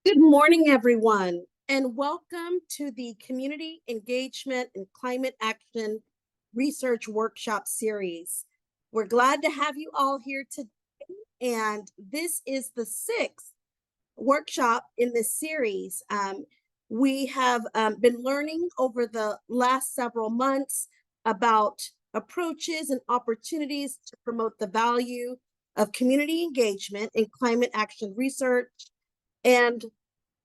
Good morning, everyone, and welcome to the Community Engagement and Climate Action Research Workshop Series. We're glad to have you all here today, and this is the sixth workshop in this series. We have been learning over the last several months about approaches and opportunities to promote the value of community engagement in climate action research and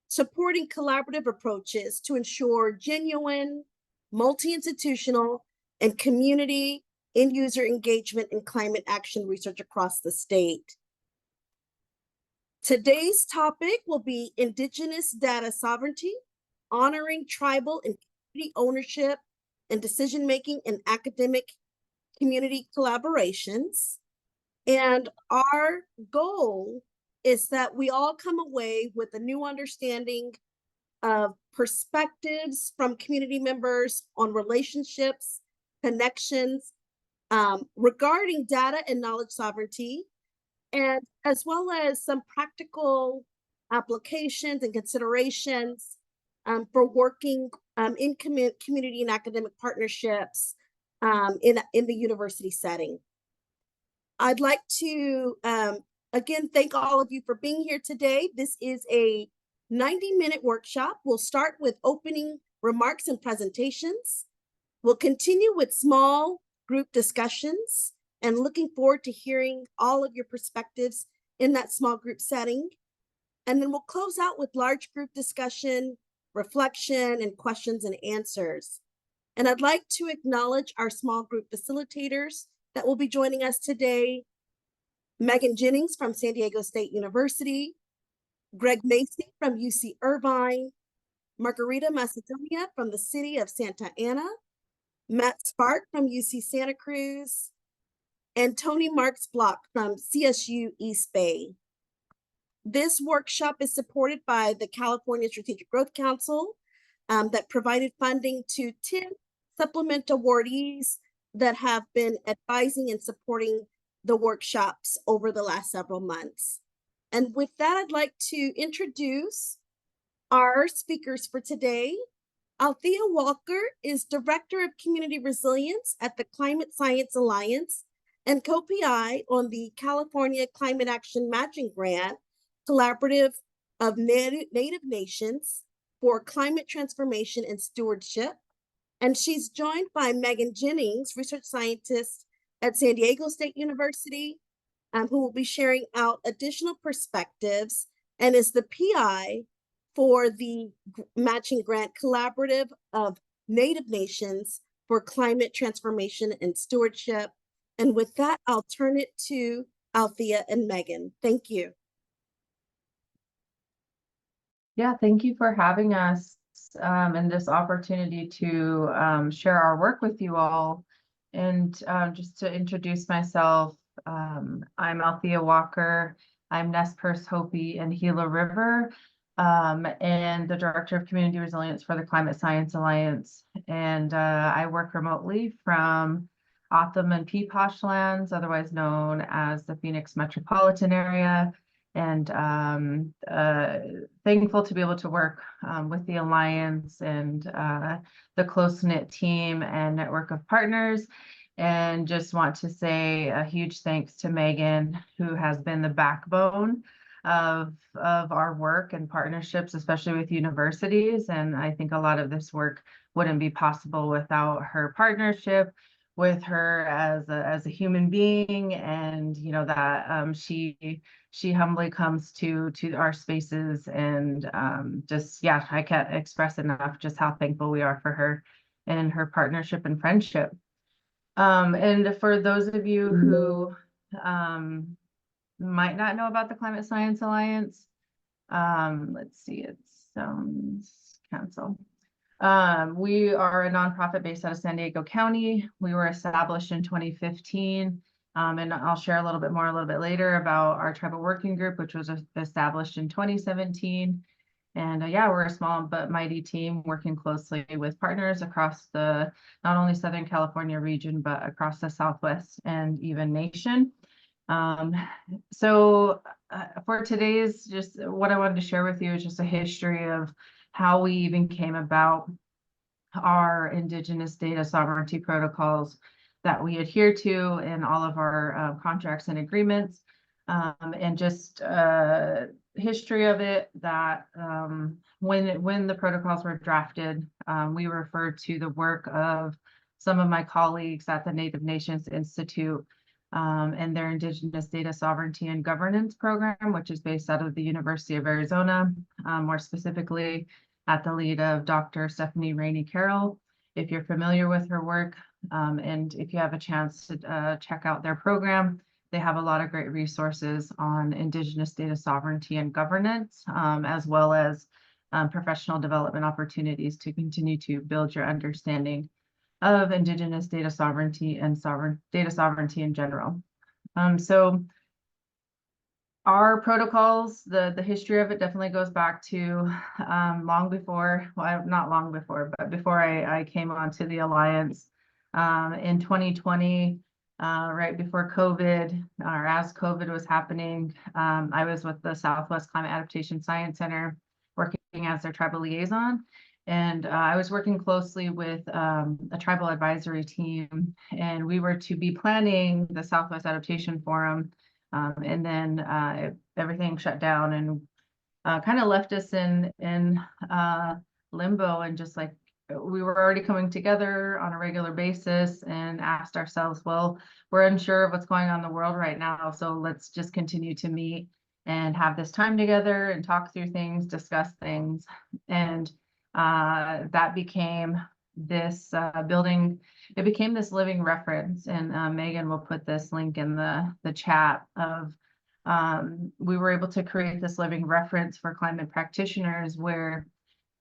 supporting collaborative approaches to ensure genuine, multi-institutional, and community end-user engagement in climate action research across the state. Today's topic will be Indigenous data sovereignty, honoring tribal and community ownership and decision-making in academic community collaborations. And our goal is that we all come away with a new understanding of perspectives from community members on relationships, connections, regarding data and knowledge sovereignty, and as well as some practical applications and considerations for working in community and academic partnerships in the university setting. I'd like to again thank all of you for being here today. This is a 90-minute workshop. We'll start with opening remarks and presentations. We'll continue with small group discussions and looking forward to hearing all of your perspectives in that small group setting. And then we'll close out with large group discussion, reflection, and questions and answers. And I'd like to acknowledge our small group facilitators that will be joining us today: Megan Jennings from San Diego State University, Greg Macy from UC Irvine, Margarita Macedonia from the city of Santa Ana, Matt Spark from UC Santa Cruz, and Tony Marks Block from CSU East Bay. This workshop is supported by the California Strategic Growth Council that provided funding to 10 supplement awardees that have been advising and supporting the workshops over the last several months. And with that, I'd like to introduce our speakers for today. Althea Walker is Director of Community Resilience at the Climate Science Alliance and co-PI on the California Climate Action Matching Grant Collaborative of Native Nations for Climate Transformation and Stewardship. And she's joined by Megan Jennings, research scientist at San Diego State University, who will be sharing out additional perspectives and is the PI for the Matching Grant Collaborative of Native Nations for Climate Transformation and Stewardship. And with that, I'll turn it to Althea and Megan. Thank you. Yeah, thank you for having us and this opportunity to share our work with you all. And just to introduce myself, I'm Althea Walker. I'm Nez Perce Hopi and Gila River, and the Director of Community Resilience for the Climate Science Alliance. And I work remotely from O'odham and Peeposh lands, otherwise known as the Phoenix metropolitan area. And thankful to be able to work with the Alliance and the close-knit team and network of partners. And just want to say a huge thanks to Megan, who has been the backbone of our work and partnerships, especially with universities. And I think a lot of this work wouldn't be possible without her partnership with her as a human being, and you know that she humbly comes to our spaces, and just, yeah, I can't express enough just how thankful we are for her and her partnership and friendship. And for those of you who might not know about the Climate Science Alliance, let's see, it's cancel. We are a nonprofit based out of San Diego County. We were established in 2015, and I'll share a little bit later about our tribal working group, which was established in 2017. And yeah, we're a small but mighty team working closely with partners across the not only Southern California region, but across the Southwest and even nation. Um, so for today's, just what I wanted to share with you is just a history of how we even came about our Indigenous data sovereignty protocols that we adhere to in all of our contracts and agreements, and just history of it, that when the protocols were drafted, we referred to the work of some of my colleagues at the Native Nations Institute, and their Indigenous Data Sovereignty and Governance program, which is based out of the University of Arizona, more specifically at the lead of Dr. Stephanie Rainey Carroll. If you're familiar with her work, and if you have a chance to check out their program, they have a lot of great resources on Indigenous data sovereignty and governance, as well as professional development opportunities to continue to build your understanding of Indigenous data sovereignty and data sovereignty in general. So our protocols, the history of it definitely goes back to long before, well, not long before, but before I came onto the Alliance in 2020, right before COVID, or as COVID was happening. I was with the Southwest Climate Adaptation Science Center, working as their tribal liaison. And I was working closely with a tribal advisory team, and we were to be planning the Southwest Adaptation Forum. And then everything shut down and kind of left us in limbo, and just like we were already coming together on a regular basis and asked ourselves, well, we're unsure of what's going on in the world right now, so let's just continue to meet and have this time together and talk through things, discuss things. And that became this it became this living reference. And Megan will put this link in the chat of we were able to create this living reference for climate practitioners, where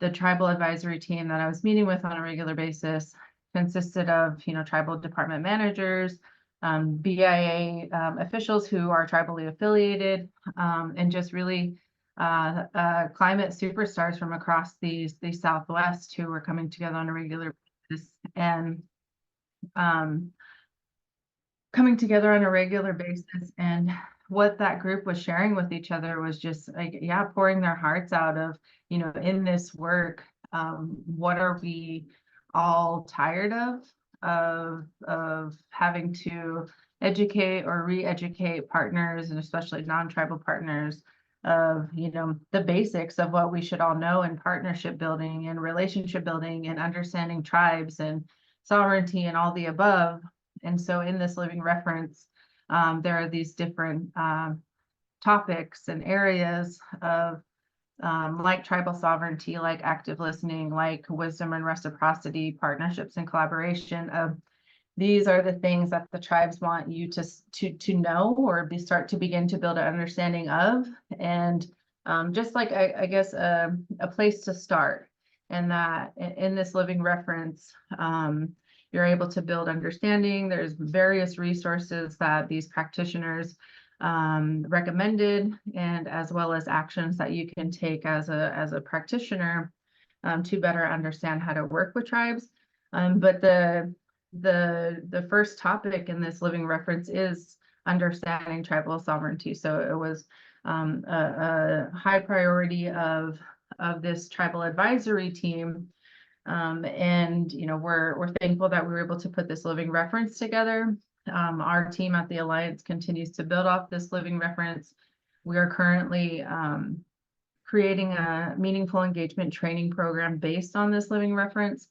the tribal advisory team that I was meeting with on a regular basis consisted of, tribal department managers, BIA officials who are tribally affiliated, and just really climate superstars from across the Southwest who were coming together on a regular basis. And coming together on a regular basis, and what that group was sharing with each other was just like, yeah, pouring their hearts out of, in this work, what are we all tired of having to educate or re-educate partners, and especially non-tribal partners, of the basics of what we should all know in partnership building and relationship building and understanding tribes and sovereignty and all the above. And so in this living reference, there are these different topics and areas of like tribal sovereignty, like active listening, like wisdom and reciprocity, partnerships and collaboration. These are the things that the tribes want you to know, or start to begin to build an understanding of. And just like, I guess, a place to start. And that in this living reference, you're able to build understanding. There's various resources that these practitioners recommended, and as well as actions that you can take as a practitioner to better understand how to work with tribes. But the first topic in this living reference is understanding tribal sovereignty. So it was a high priority of this tribal advisory team. And we're thankful that we were able to put this living reference together. Our team at the Alliance continues to build off this living reference. We are currently creating a meaningful engagement training program based on this living reference,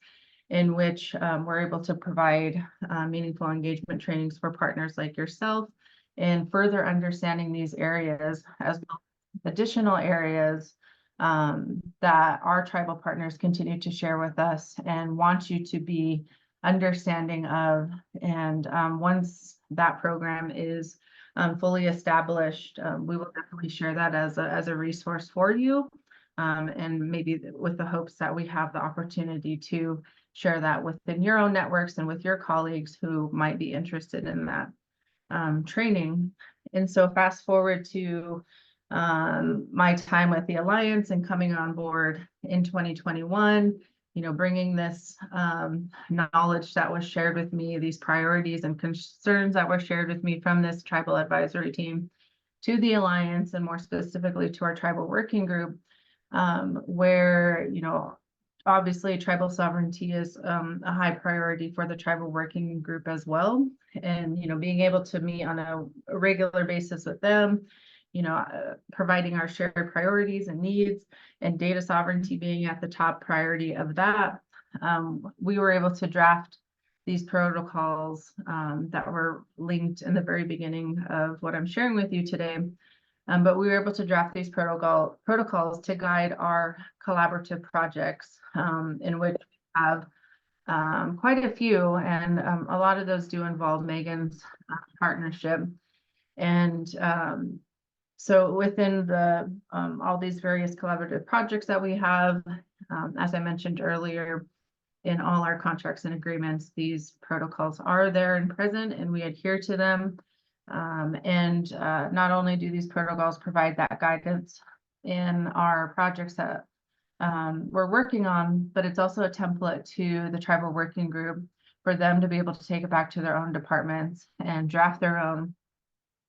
in which we're able to provide meaningful engagement trainings for partners like yourself, and further understanding these areas, as well as additional areas that our tribal partners continue to share with us and want you to be understanding of. And once that program is fully established, we will definitely share that as a resource for you, and maybe with the hopes that we have the opportunity to share that within your own networks and with your colleagues who might be interested in that training. And so fast forward to my time with the Alliance and coming on board in 2021, bringing this knowledge that was shared with me, these priorities and concerns that were shared with me from this tribal advisory team to the Alliance, and more specifically to our tribal working group, where, obviously tribal sovereignty is a high priority for the tribal working group as well. And, being able to meet on a regular basis with them, providing our shared priorities and needs, and data sovereignty being at the top priority of that, we were able to draft these protocols that were linked in the very beginning of what I'm sharing with you today. But we were able to draft these protocols to guide our collaborative projects, in which we have quite a few, and a lot of those do involve Megan's partnership. And so within the all these various collaborative projects that we have, as I mentioned earlier, in all our contracts and agreements, these protocols are there and present, and we adhere to them. And not only do these protocols provide that guidance in our projects that we're working on, but it's also a template to the tribal working group for them to be able to take it back to their own departments and draft their own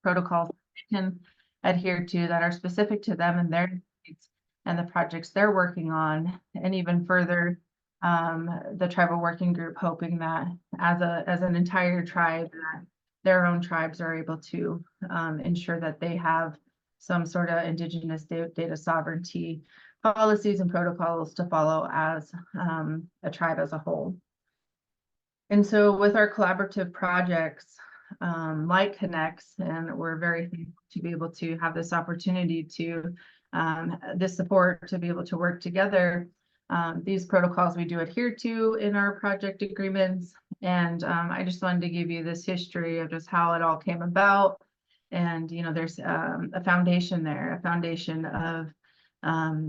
protocols they can adhere to that are specific to them and their needs and the projects they're working on. And even further, the tribal working group hoping that as an entire tribe, that their own tribes are able to ensure that they have some sort of Indigenous data sovereignty policies and protocols to follow as a tribe as a whole. And so with our collaborative projects, like Connects, and we're very thankful to be able to have this opportunity to this support to be able to work together. These protocols we do adhere to in our project agreements. And I just wanted to give you this history of just how it all came about. And, there's a foundation there, a foundation of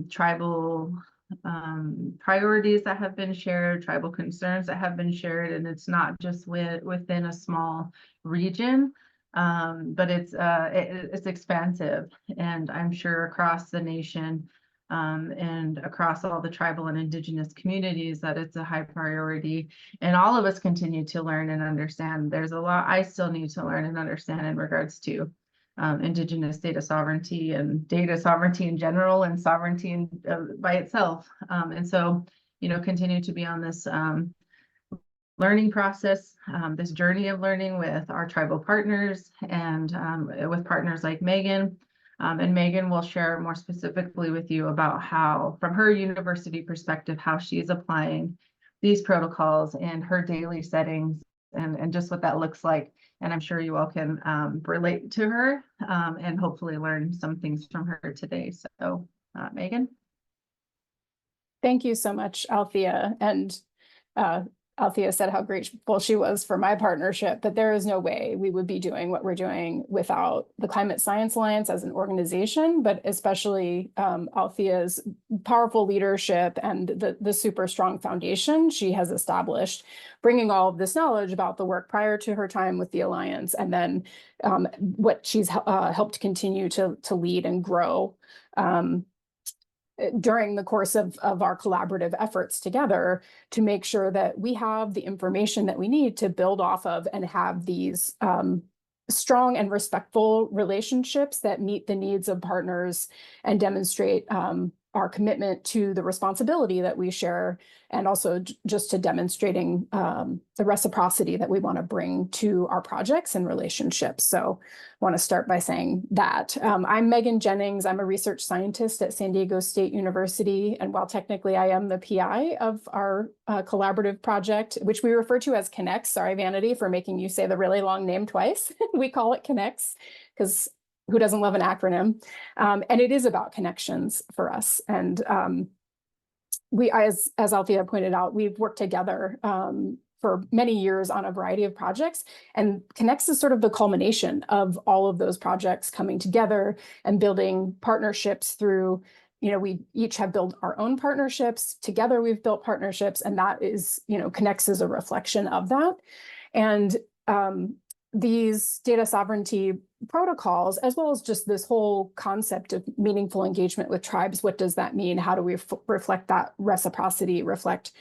tribal priorities that have been shared, tribal concerns that have been shared, and it's not just within a small region, but it's expansive, and I'm sure across the nation, and across all the tribal and Indigenous communities, that it's a high priority. And all of us continue to learn and understand. There's a lot I still need to learn and understand in regards to Indigenous data sovereignty and data sovereignty in general, and sovereignty by itself. And so, continue to be on this learning process, this journey of learning with our tribal partners, and with partners like Megan. And Megan will share more specifically with you about how, from her university perspective, how she's applying these protocols in her daily settings, and just what that looks like. And I'm sure you all can relate to her and hopefully learn some things from her today. So, Megan. Thank you so much, Althea. And Althea said how grateful she was for my partnership, but there is no way we would be doing what we're doing without the Climate Science Alliance as an organization, but especially Althea's powerful leadership and the super strong foundation she has established, bringing all of this knowledge about the work prior to her time with the Alliance, and then what she's helped continue to lead and grow during the course of our collaborative efforts together, to make sure that we have the information that we need to build off of and have these strong and respectful relationships that meet the needs of partners and demonstrate our commitment to the responsibility that we share, and also just to demonstrating the reciprocity that we want to bring to our projects and relationships. So I want to start by saying that. I'm Megan Jennings. I'm a research scientist at San Diego State University. And while technically I am the PI of our collaborative project, which we refer to as Connects, sorry, Vanity, for making you say the really long name twice. We call it Connects because who doesn't love an acronym? And it is about connections for us. And we, as Althea pointed out, we've worked together for many years on a variety of projects, and Connects is sort of the culmination of all of those projects coming together and building partnerships through, we each have built our own partnerships. Together we've built partnerships, and that is, Connects is a reflection of that. And these data sovereignty protocols, as well as just this whole concept of meaningful engagement with tribes, what does that mean? How do we reflect that reciprocity, reflect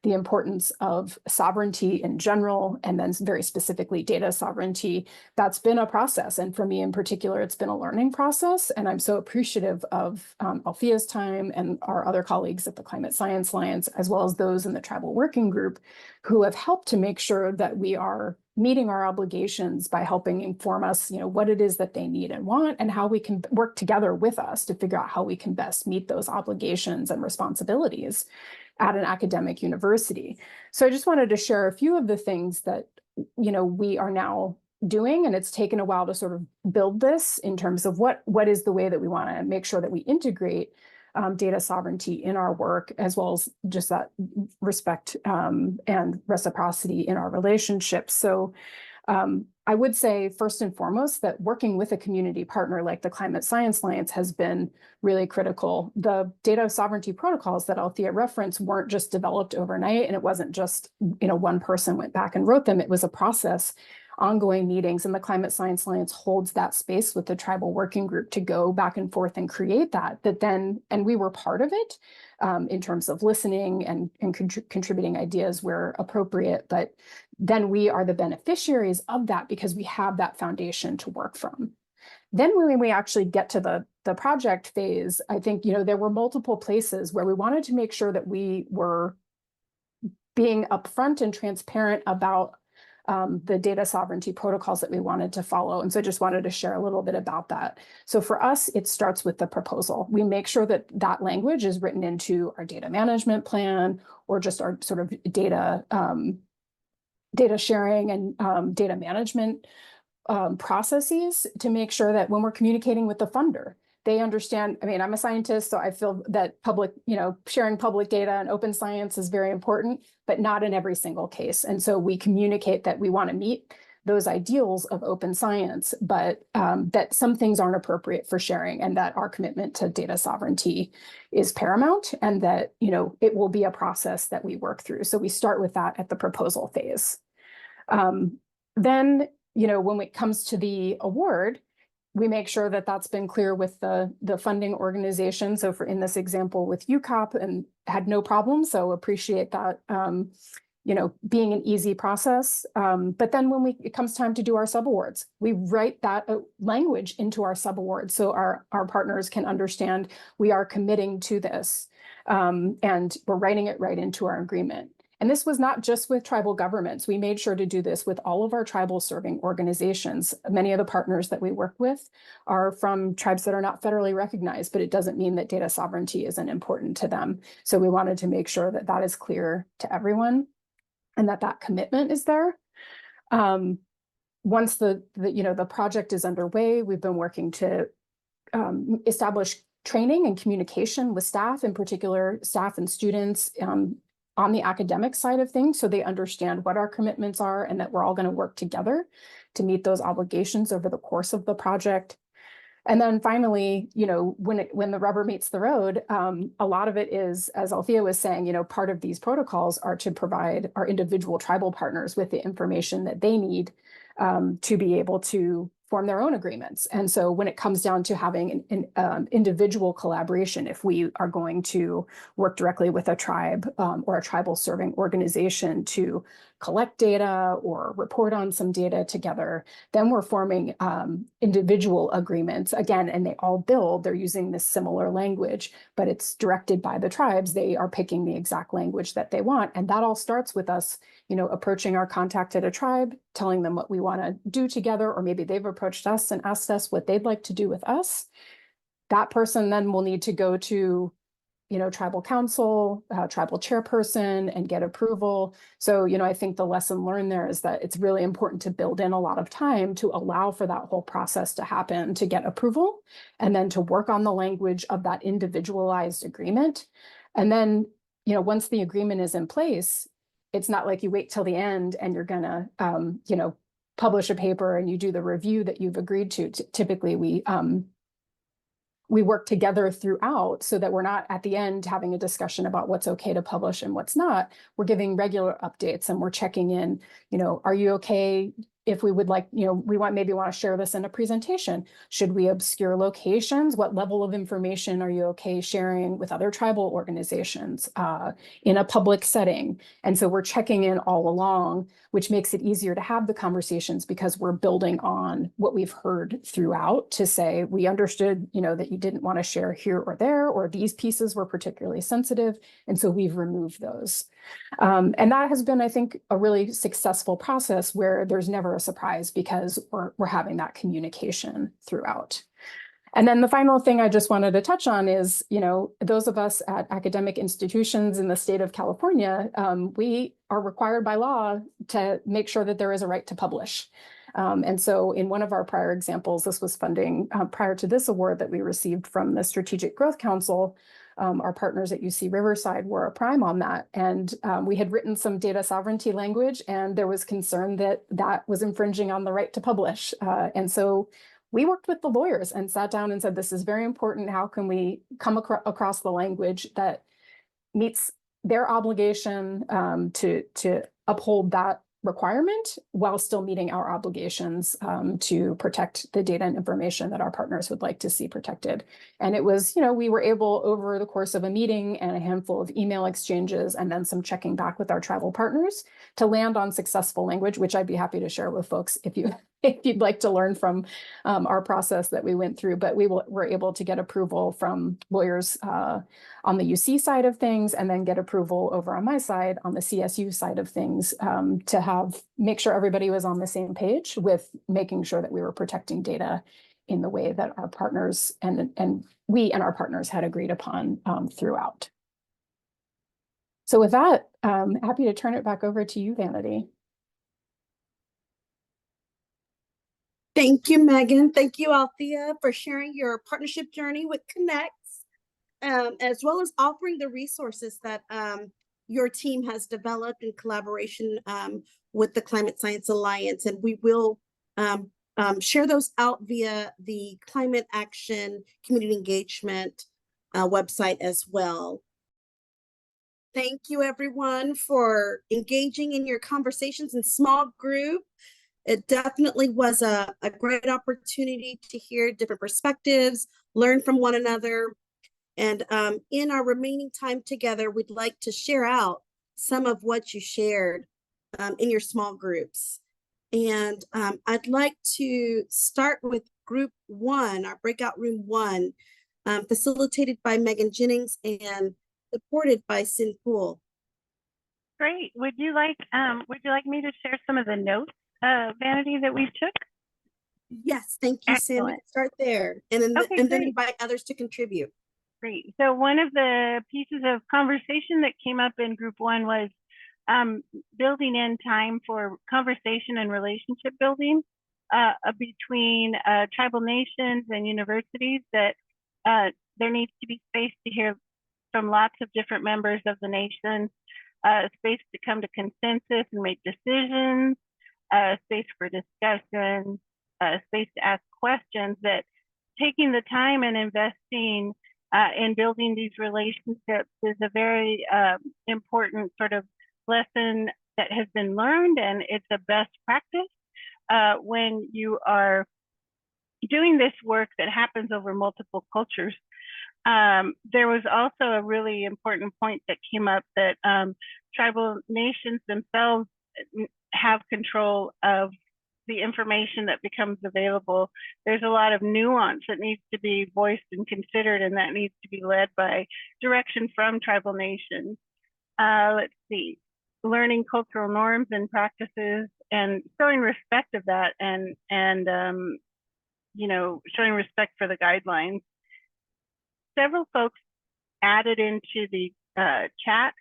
the importance of sovereignty in general, and then very specifically data sovereignty? That's been a process. And for me in particular, it's been a learning process. And I'm so appreciative of Althea's time and our other colleagues at the Climate Science Alliance, as well as those in the Tribal Working Group, who have helped to make sure that we are meeting our obligations by helping inform us, what it is that they need and want, and how we can work together with us to figure out how we can best meet those obligations and responsibilities at an academic university. So I just wanted to share a few of the things that, we are now doing, and it's taken a while to sort of build this in terms of what is the way that we want to make sure that we integrate data sovereignty in our work, as well as just that respect and reciprocity in our relationships. So I would say first and foremost that working with a community partner like the Climate Science Alliance has been really critical. The data sovereignty protocols that Althea referenced weren't just developed overnight, and it wasn't just, one person went back and wrote them. It was a process, ongoing meetings, and the Climate Science Alliance holds that space with the Tribal Working Group to go back and forth and create that then, and we were part of it in terms of listening and contributing ideas where appropriate, but then we are the beneficiaries of that because we have that foundation to work from. Then when we actually get to the project phase, I think, there were multiple places where we wanted to make sure that we were being upfront and transparent about the data sovereignty protocols that we wanted to follow. And so I just wanted to share a little bit about that. So for us, it starts with the proposal. We make sure that that language is written into our data management plan or just our sort of data sharing and data management processes to make sure that when we're communicating with the funder, they understand. I mean, I'm a scientist, so I feel that public, sharing public data and open science is very important, but not in every single case. And so we communicate that we want to meet those ideals of open science, but that some things aren't appropriate for sharing, and that our commitment to data sovereignty is paramount, and that, it will be a process that we work through. So we start with that at the proposal phase. Then, when it comes to the award, we make sure that that's been clear with the funding organization. So in this example with UCOP, and had no problem. So appreciate that, being an easy process. But then when it comes time to do our subawards, we write that language into our subawards so our partners can understand we are committing to this, and we're writing it right into our agreement. And this was not just with tribal governments. We made sure to do this with all of our tribal serving organizations. Many of the partners that we work with are from tribes that are not federally recognized, but it doesn't mean that data sovereignty isn't important to them. So we wanted to make sure that that is clear to everyone and that commitment is there. Once the project is underway, we've been working to establish training and communication with staff, in particular staff and students, on the academic side of things, so they understand what our commitments are and that we're all going to work together to meet those obligations over the course of the project. And then finally, when the rubber meets the road, a lot of it is, as Althea was saying, part of these protocols are to provide our individual tribal partners with the information that they need to be able to form their own agreements. And so when it comes down to having an individual collaboration, if we are going to work directly with a tribe or a tribal serving organization to collect data or report on some data together, then we're forming individual agreements again, and they all they're using this similar language, but it's directed by the tribes. They are picking the exact language that they want. And that all starts with us, approaching our contact at a tribe, telling them what we want to do together, or maybe they've approached us and asked us what they'd like to do with us. That person then will need to go to tribal council, tribal chairperson, and get approval. So, I think the lesson learned there is that it's really important to build in a lot of time to allow for that whole process to happen, to get approval, and then to work on the language of that individualized agreement. And then, once the agreement is in place, it's not like you wait till the end and you're gonna, publish a paper and you do the review that you've agreed to. Typically, we work together throughout so that we're not at the end having a discussion about what's okay to publish and what's not. We're giving regular updates and we're checking in, are you okay if we would like, we maybe want to share this in a presentation. Should we obscure locations? What level of information are you okay sharing with other tribal organizations in a public setting? And so we're checking in all along, which makes it easier to have the conversations because we're building on what we've heard throughout to say, we understood, that you didn't want to share here or there, or these pieces were particularly sensitive. And so we've removed those. And that has been, I think, a really successful process where there's never a surprise because we're having that communication throughout. And then the final thing I just wanted to touch on is, those of us at academic institutions in the state of California, we are required by law to make sure that there is a right to publish. And so in one of our prior examples, this was funding prior to this award that we received from the Strategic Growth Council. Our partners at UC Riverside were a prime on that. And we had written some data sovereignty language, and there was concern that that was infringing on the right to publish. And so we worked with the lawyers and sat down and said, this is very important. How can we come across the language that meets their obligation to uphold that requirement while still meeting our obligations to protect the data and information that our partners would like to see protected. And it was, we were able over the course of a meeting and a handful of email exchanges and then some checking back with our tribal partners to land on successful language, which I'd be happy to share with folks if you'd like to learn from our process that we went through. But we were able to get approval from lawyers on the UC side of things, and then get approval over on my side on the CSU side of things to make sure everybody was on the same page with making sure that we were protecting data in the way that our partners and we and our partners had agreed upon throughout. So with that, happy to turn it back over to you, Vanity. Thank you, Megan. Thank you, Althea, for sharing your partnership journey with Connects, as well as offering the resources that your team has developed in collaboration with the Climate Science Alliance. And we will share those out via the Climate Action Community Engagement website as well. Thank you, everyone, for engaging in your conversations in small group. It definitely was a great opportunity to hear different perspectives, learn from one another. And in our remaining time together, we'd like to share out some of what you shared in your small groups. And I'd like to start with group 1, our breakout room 1, facilitated by Megan Jennings and supported by Sin Poole. Great. Would you like me to share some of the notes, Vanity, that we took? Yes, thank you, Sin. We can start there, and then then invite others to contribute. Great. So one of the pieces of conversation that came up in group 1 was building in time for conversation and relationship building between tribal nations and universities, that there needs to be space to hear from lots of different members of the nation, space to come to consensus and make decisions, space for discussion, space to ask questions, that taking the time and investing in building these relationships is a very important sort of lesson that has been learned, and it's a best practice when you are doing this work that happens over multiple cultures. There was also a really important point that came up, that tribal nations themselves have control of the information that becomes available. There's a lot of nuance that needs to be voiced and considered, and that needs to be led by direction from tribal nations. Let's see, learning cultural norms and practices and showing respect of that, and showing respect for the guidelines. Several folks added into the chat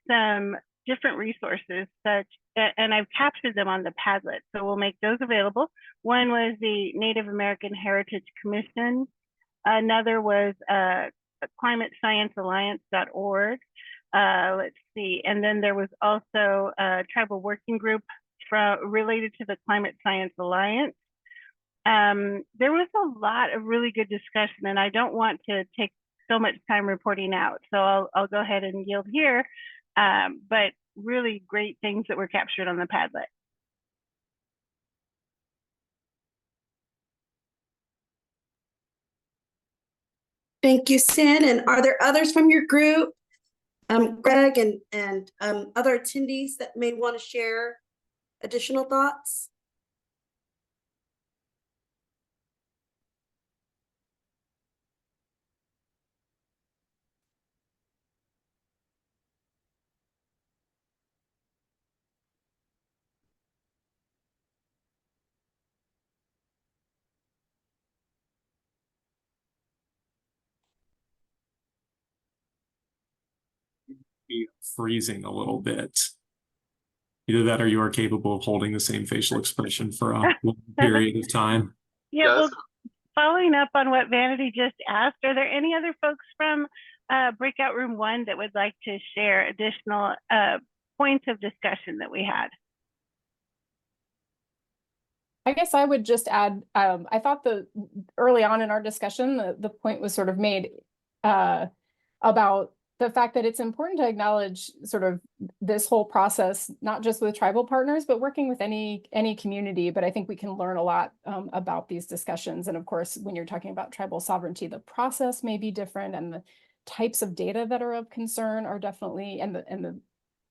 some different resources, and I've captured them on the Padlet, so we'll make those available. One was the Native American Heritage Commission. Another was climatesciencealliance.org. Let's see, and then there was also a tribal working group related to the Climate Science Alliance. There was a lot of really good discussion, and I don't want to take so much time reporting out, so I'll go ahead and yield here. But really great things that were captured on the Padlet. Thank you, Sin. And are there others from your group, Greg and other attendees that may want to share additional thoughts? Be freezing a little bit. Either that or you are capable of holding the same facial expression for a long period of time. Yeah, well, following up on what Vanity just asked, are there any other folks from breakout room 1 that would like to share additional points of discussion that we had? I guess I would just add, I thought early on in our discussion, the point was sort of made about the fact that it's important to acknowledge sort of this whole process, not just with tribal partners, but working with any community. But I think we can learn a lot about these discussions. And of course, when you're talking about tribal sovereignty, the process may be different, and the types of data that are of concern are definitely, and the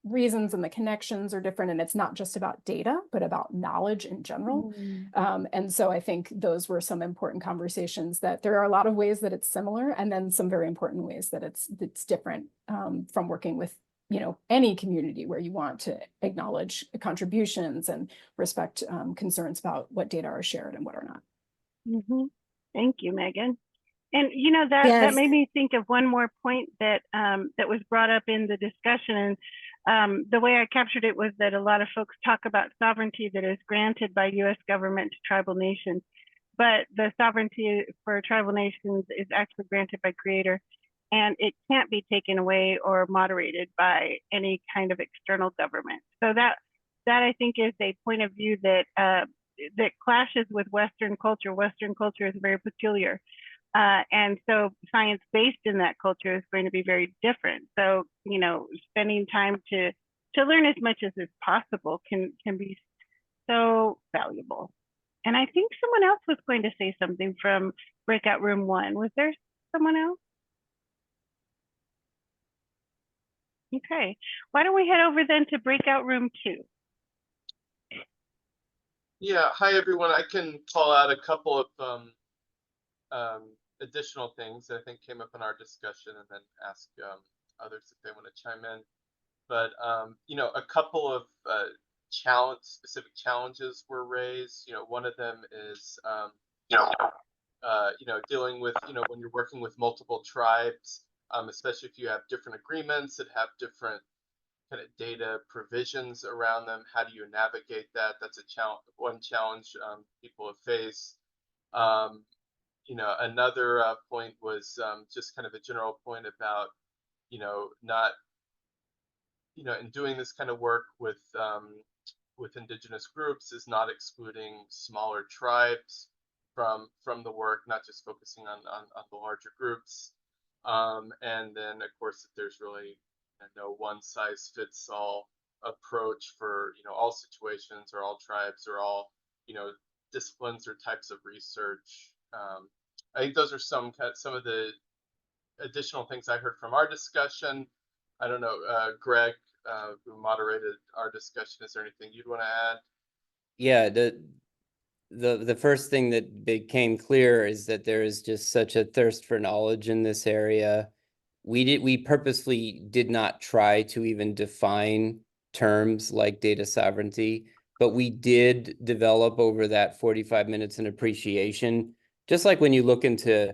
reasons and the connections are different. And it's not just about data, but about knowledge in general. And so I think those were some important conversations, that there are a lot of ways that it's similar, and then some very important ways that it's different from working with, you know, any community where you want to acknowledge contributions and respect concerns about what data are shared and what are not. Thank you, Megan. And you know, that Yes. made me think of one more point that that was brought up in the discussion. And the way I captured it was that a lot of folks talk about sovereignty that is granted by U.S. government to tribal nations, but the sovereignty for tribal nations is actually granted by Creator, and it can't be taken away or moderated by any kind of external government. So that I think is a point of view that that clashes with Western culture. Western culture is very peculiar. And so science based in that culture is going to be very different. So, you know, spending time to learn as much as is possible can be so valuable. And I think someone else was going to say something from breakout room 1. Was there someone else? Okay, why don't we head over then to breakout room 2? Yeah, hi everyone. I can call out a couple of additional things that I think came up in our discussion, and then ask others if they want to chime in. But you know, a couple of specific challenges were raised. You know, one of them is you know, dealing with, you know, when you're working with multiple tribes, especially if you have different agreements that have different kind of data provisions around them. How do you navigate that? That's a challenge. One challenge people have faced. You know, another point was just kind of a general point about, you know, not, you know, in doing this kind of work with Indigenous groups, is not excluding smaller tribes from the work, not just focusing on the larger groups. And then, of course, that there's really no one size fits all approach for, you know, all situations or all tribes or all, you know, disciplines or types of research. I think those are some of the additional things I heard from our discussion. I don't know, Greg, who moderated our discussion, is there anything you'd want to add? Yeah, the first thing that became clear is that there is just such a thirst for knowledge in this area. We purposely did not try to even define terms like data sovereignty, but we did develop over that 45 minutes an appreciation. Just like when you look into,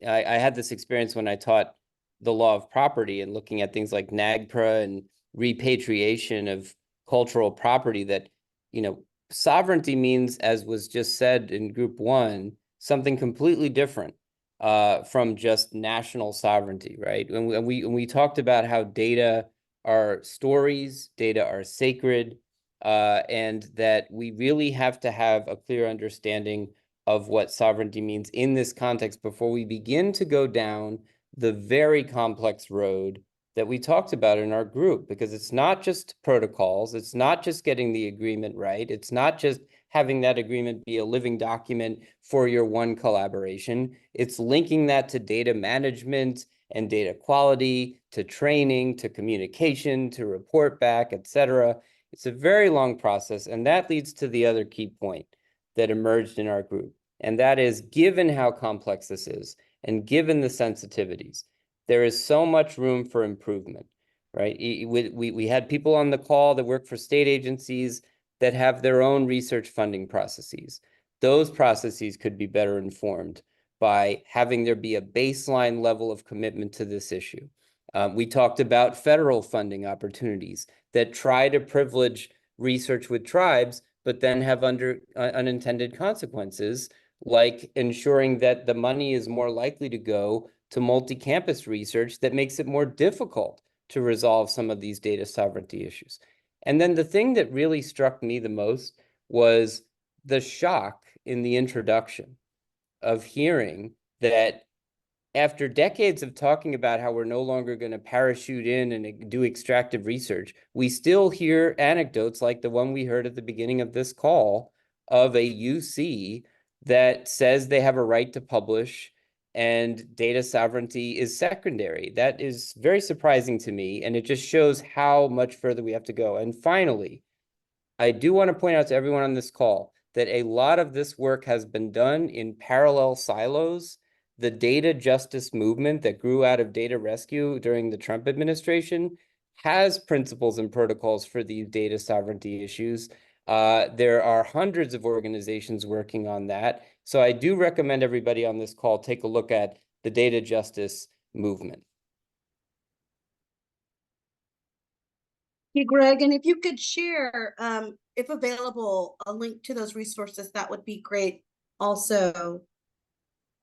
I had this experience when I taught the law of property and looking at things like NAGPRA and repatriation of cultural property, that, you know, sovereignty means, as was just said in group 1, something completely different from just national sovereignty, right? When we talked about how data are stories, data are sacred, and that we really have to have a clear understanding of what sovereignty means in this context before we begin to go down the very complex road that we talked about in our group, because it's not just protocols, it's not just getting the agreement right, it's not just having that agreement be a living document for your one collaboration, it's linking that to data management and data quality, to training, to communication, to report back, etc. It's a very long process, and that leads to the other key point that emerged in our group, and that is, given how complex this is, and given the sensitivities, there is so much room for improvement, right? We had people on the call that work for state agencies that have their own research funding processes. Those processes could be better informed by having there be a baseline level of commitment to this issue. We talked about federal funding opportunities that try to privilege research with tribes, but then have unintended consequences, like ensuring that the money is more likely to go to multi-campus research that makes it more difficult to resolve some of these data sovereignty issues. And then the thing that really struck me the most was the shock in the introduction of hearing that after decades of talking about how we're no longer going to parachute in and do extractive research, we still hear anecdotes like the one we heard at the beginning of this call of a UC that says they have a right to publish and data sovereignty is secondary. That is very surprising to me, and it just shows how much further we have to go. And finally, I do want to point out to everyone on this call that a lot of this work has been done in parallel silos. The data justice movement that grew out of data rescue during the Trump administration has principles and protocols for these data sovereignty issues. There are hundreds of organizations working on that. So I do recommend everybody on this call take a look at the data justice movement. Hey, Greg, and if you could share, if available, a link to those resources, that would be great also.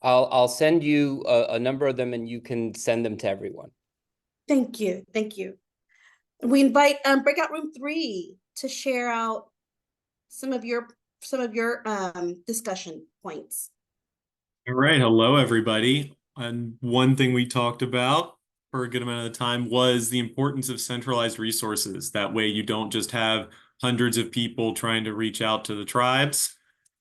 I'll send you a number of them, and you can send them to everyone. Thank you. Thank you. We invite breakout room 3 to share out some of your discussion points. All right. Hello, everybody. And one thing we talked about for a good amount of the time was the importance of centralized resources. That way you don't just have hundreds of people trying to reach out to the tribes.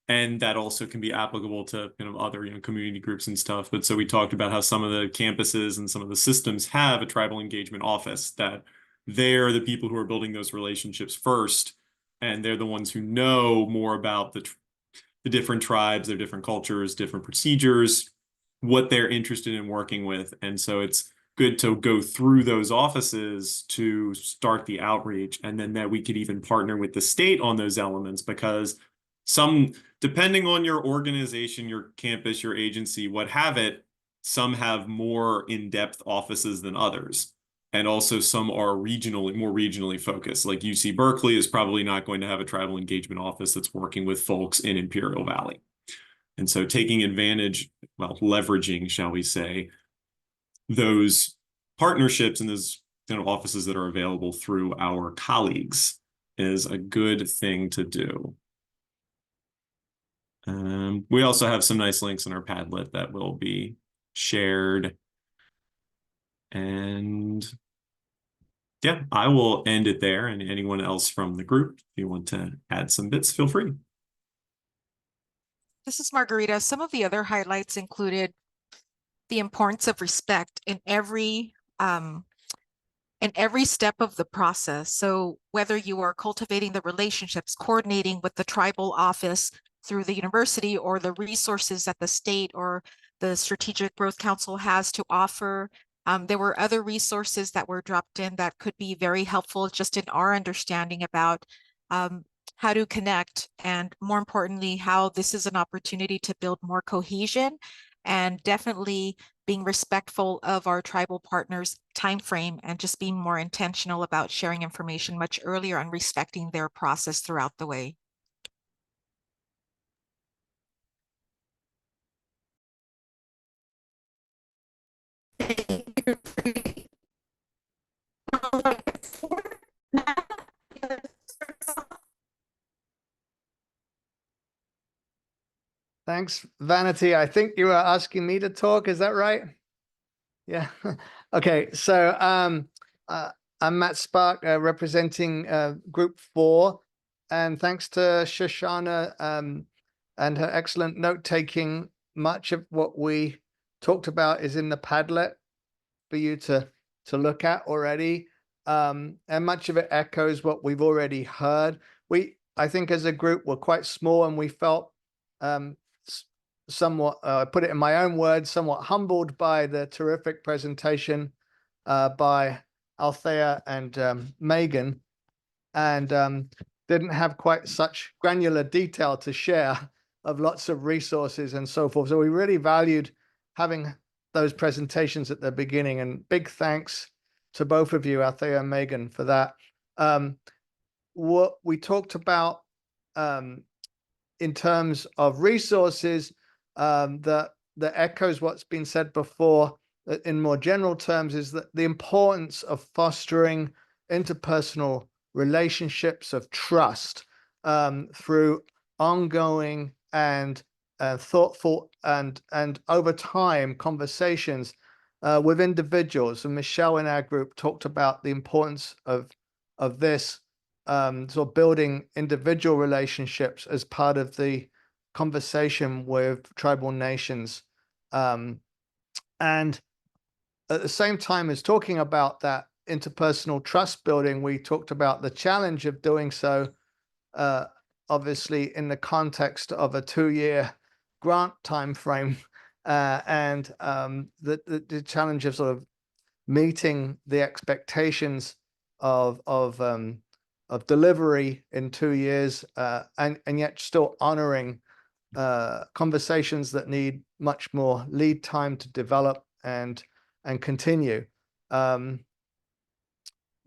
And that also can be applicable to other community groups and stuff. But so we talked about how some of the campuses and some of the systems have a tribal engagement office, that they're the people who are building those relationships first. And they're the ones who know more about the different tribes, their different cultures, different procedures, what they're interested in working with. And so it's good to go through those offices to start the outreach, and then that we could even partner with the state on those elements, because depending on your organization, your campus, your agency, what have it, some have more in-depth offices than others. And also some are more regionally focused. Like UC Berkeley is probably not going to have a tribal engagement office that's working with folks in Imperial Valley. And so taking advantage, leveraging, shall we say, those partnerships and those offices that are available through our colleagues is a good thing to do. We also have some nice links in our Padlet that will be shared. And yeah, I will end it there. And anyone else from the group, if you want to add some bits, feel free. This is Margarita. Some of the other highlights included the importance of respect in every step of the process. So whether you are cultivating the relationships, coordinating with the tribal office through the university, or the resources that the state or the Strategic Growth Council has to offer, there were other resources that were dropped in that could be very helpful just in our understanding about how to connect, and more importantly, how this is an opportunity to build more cohesion, and definitely being respectful of our tribal partners' time frame, and just being more intentional about sharing information much earlier and respecting their process throughout the way. Thanks, Vanity. I think you were asking me to talk. Is that right? Yeah. Okay. So I'm Matt Spark, representing Group 4, and thanks to Shoshana and her excellent note-taking, much of what we talked about is in the Padlet for you to look at already, and much of it echoes what we've already heard. I think as a group, we're quite small, and we felt somewhat, put it in my own words, somewhat humbled by the terrific presentation by Althea and Megan, and didn't have quite such granular detail to share of lots of resources and so forth. So we really valued having those presentations at the beginning, and big thanks to both of you, Althea and Megan, for that. What we talked about in terms of resources, that echoes what's been said before in more general terms, is that the importance of fostering interpersonal relationships of trust through ongoing and thoughtful and over time conversations with individuals. And Michelle in our group talked about the importance of this sort of building individual relationships as part of the conversation with tribal nations. And at the same time as talking about that interpersonal trust building, we talked about the challenge of doing so, obviously in the context of a 2-year grant timeframe, and the challenge of sort of meeting the expectations of delivery in 2 years, and yet still honoring conversations that need much more lead time to develop and continue.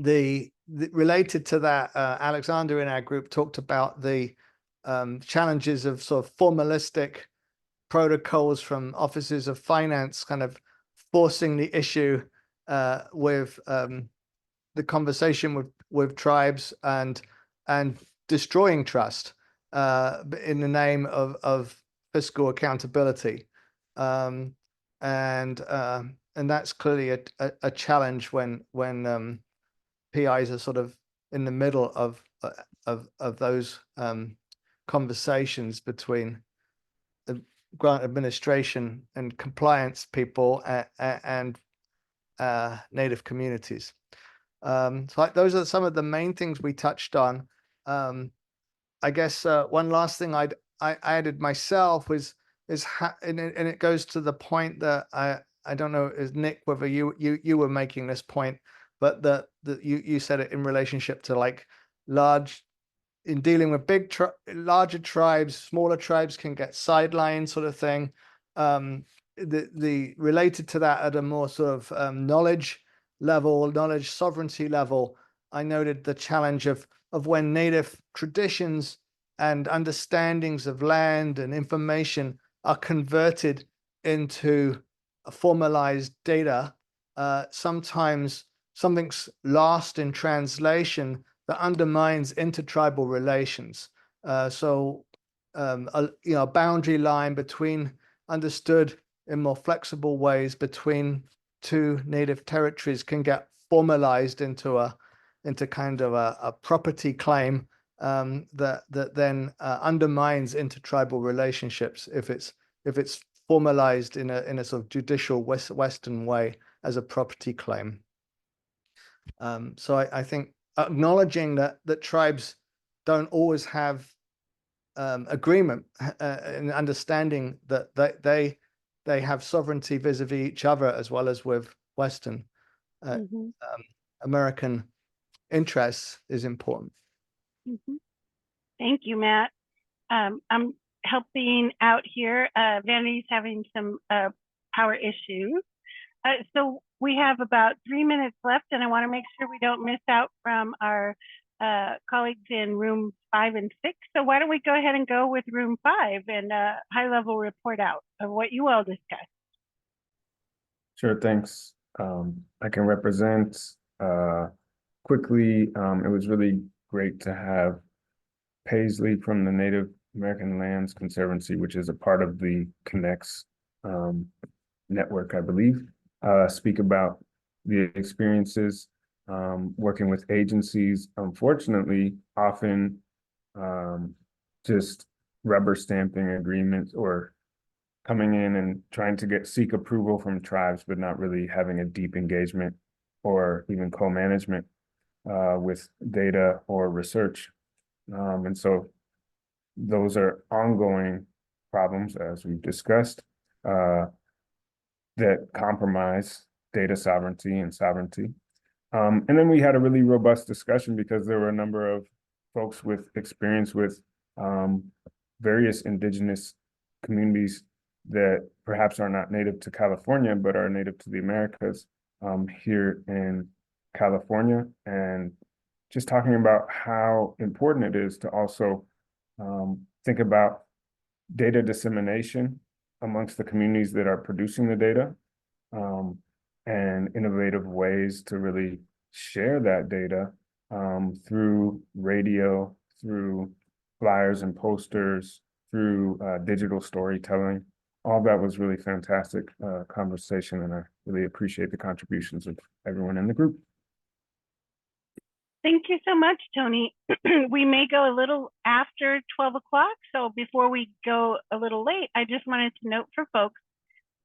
Related to that, Alexander in our group talked about the challenges of sort of formalistic protocols from offices of finance, kind of forcing the issue with the conversation with tribes and destroying trust in the name of fiscal accountability, and that's clearly a challenge when PIs are sort of in the middle of those conversations between the grant administration and compliance people and Native communities. So those are some of the main things we touched on. I guess one last thing I added myself and it goes to the point that I don't know, is Nick, whether you were making this point, but that you said it in relationship to like in dealing with larger tribes, smaller tribes can get sidelined, sort of thing. The related to that at a more sort of knowledge sovereignty level, I noted the challenge of when Native traditions and understandings of land and information are converted into formalized data. Sometimes something's lost in translation that undermines intertribal relations. So a boundary line understood in more flexible ways between two native territories can get formalized into kind of a property claim that then undermines intertribal relationships if it's formalized in a sort of judicial Western way as a property claim. So I think acknowledging that tribes don't always have agreement and understanding that they have sovereignty vis-a-vis each other as well as with Western American interests is important. Thank you, Matt. I'm helping out here. Vanity's having some power issues. So we have about 3 minutes left, and I want to make sure we don't miss out from our colleagues in room 5 and 6. So why don't we go ahead and go with room 5 and a high-level report out of what you all discussed. Sure, thanks. I can represent quickly. It was really great to have Paisley from the Native American Lands Conservancy, which is a part of the Connects network, I believe, speak about the experiences working with agencies, unfortunately, often just rubber stamping agreements or coming in and trying to seek approval from tribes, but not really having a deep engagement or even co-management with data or research. And so those are ongoing problems, as we've discussed, that compromise data sovereignty and sovereignty. And then we had a really robust discussion because there were a number of folks with experience with various indigenous communities that perhaps are not native to California, but are native to the Americas here in California. And just talking about how important it is to also think about data dissemination amongst the communities that are producing the data, and innovative ways to really share that data through radio, through flyers and posters, through digital storytelling. All that was really fantastic conversation, and I really appreciate the contributions of everyone in the group. Thank you so much, Tony. We may go a little after 12 o'clock, so before we go a little late, I just wanted to note for folks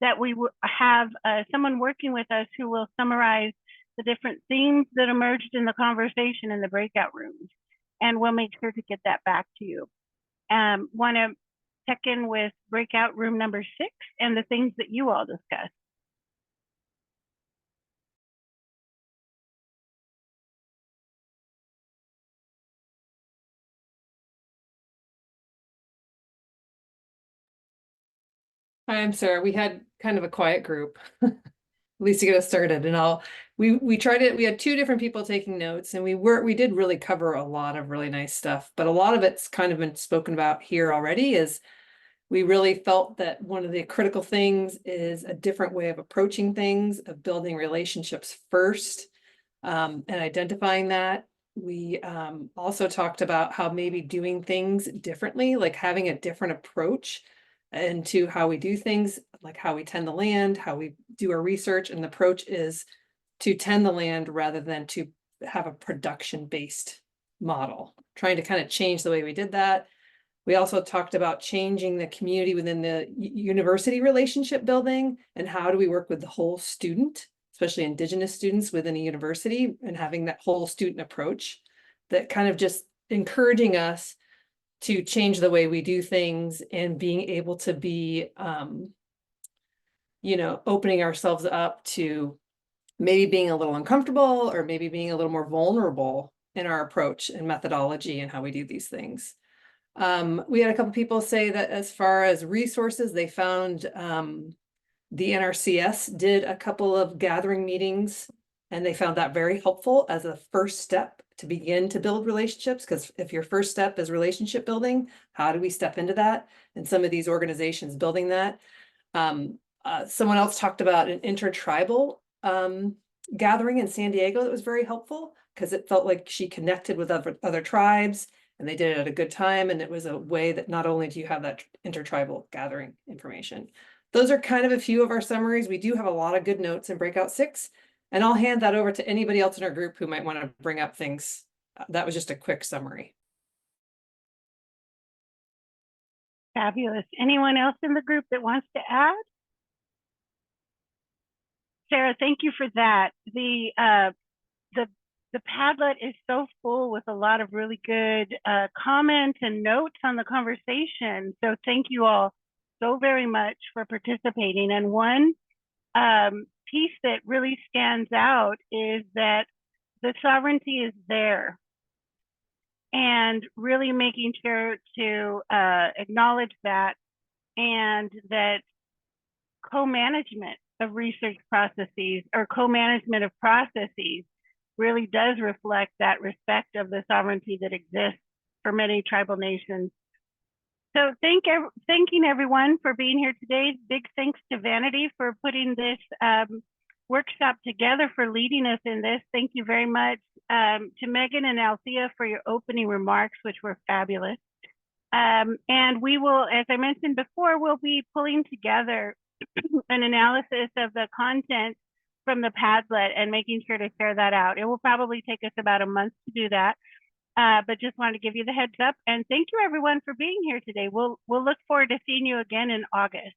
that we have someone working with us who will summarize the different themes that emerged in the conversation in the breakout rooms, and we'll make sure to get that back to you. Want to check in with breakout room number 6 and the things that you all discussed. Hi, I'm Sarah. We had kind of a quiet group, at least to get us started. And we tried it. We had 2 different people taking notes, and we did really cover a lot of really nice stuff. But a lot of it's kind of been spoken about here already. Is we really felt that one of the critical things is a different way of approaching things, of building relationships first, and identifying that. We also talked about how maybe doing things differently, like having a different approach into how we do things, like how we tend the land, how we do our research. And the approach is to tend the land rather than to have a production-based model, trying to kind of change the way we did that. We also talked about changing the community within the university relationship building, and how do we work with the whole student, especially Indigenous students within a university, and having that whole student approach, that kind of just encouraging us to change the way we do things, and being able to be, opening ourselves up to maybe being a little uncomfortable, or maybe being a little more vulnerable in our approach and methodology and how we do these things. We had a couple people say that as far as resources, they found the NRCS did a couple of gathering meetings, and they found that very helpful as a first step to begin to build relationships. Because if your first step is relationship building, how do we step into that? And some of these organizations building that. Someone else talked about an intertribal gathering in San Diego that was very helpful, because it felt like she connected with other tribes, and they did it at a good time. And it was a way that not only do you have that intertribal gathering information. Those are kind of a few of our summaries. We do have a lot of good notes in breakout 6. And I'll hand that over to anybody else in our group who might want to bring up things. That was just a quick summary. Fabulous. Anyone else in the group that wants to add? Sarah, thank you for that. The Padlet is so full with a lot of really good comments and notes on the conversation. So thank you all so very much for participating. And one piece that really stands out is that the sovereignty is there, and really making sure to acknowledge that, and that co-management of research processes, or co-management of processes, really does reflect that respect of the sovereignty that exists for many tribal nations. So thanking everyone for being here today. Big thanks to Vanity for putting this workshop together, for leading us in this. Thank you very much to Megan and Althea for your opening remarks, which were fabulous. And we will, as I mentioned before, we'll be pulling together an analysis of the content from the Padlet and making sure to share that out. It will probably take us about a month to do that. But just wanted to give you the heads up, and thank you everyone for being here today. We'll look forward to seeing you again in August.